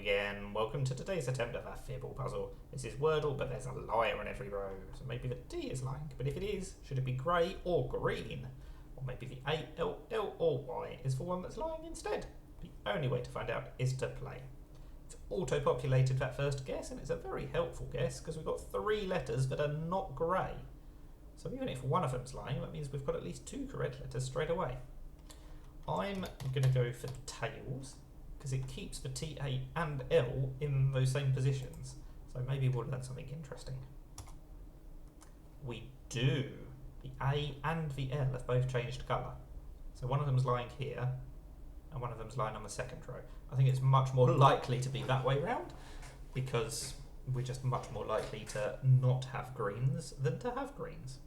again. Welcome to today's attempt at a Fibble puzzle. This is Wordle, but there's a liar on every row. So maybe the D is lying, but if it is, should it be grey or green? Or maybe the A, L, L or Y is the one that's lying instead. The only way to find out is to play. It's auto-populated that first guess, and it's a very helpful guess because we've got 3 letters that are not grey. So even if one of them's lying, that means we've got at least 2 correct letters straight away. I'm going to go for tails, because it keeps the T, A and L in those same positions. So maybe we'll learn something interesting. We do. The A and the L have both changed colour. So one of them's lying here, and one of them's lying on the second row. I think it's much more likely to be that way round, because we're just much more likely to not have greens than to have greens.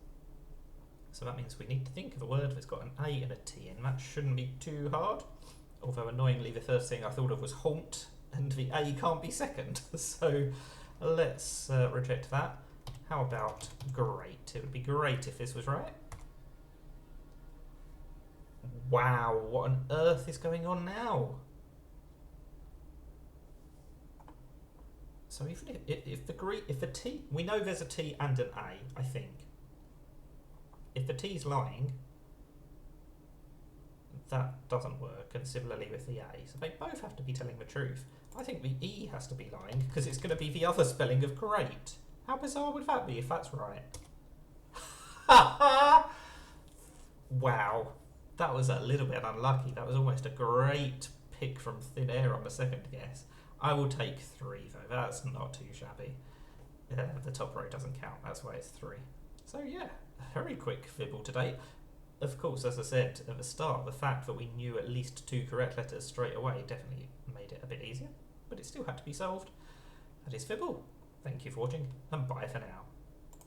So that means we need to think of a word that's got an A and a T in. That shouldn't be too hard. Although annoyingly the first thing I thought of was haunt, and the A can't be second. So let's reject that. How about great? It would be great if this was right. Wow, what on earth is going on now? So if the T, we know there's a T and an A, I think. If the T's lying, that doesn't work, and similarly with the A. So they both have to be telling the truth. I think the E has to be lying, because it's going to be the other spelling of great. How bizarre would that be if that's right? Wow, that was a little bit unlucky. That was almost a great pick from thin air on the second guess. I will take 3 though, that's not too shabby. The top row doesn't count, that's why it's 3. So yeah, a very quick Fibble today. Of course, as I said at the start, the fact that we knew at least 2 correct letters straight away definitely made it a bit easier, but it still had to be solved. That is Fibble. Thank you for watching, and bye for now.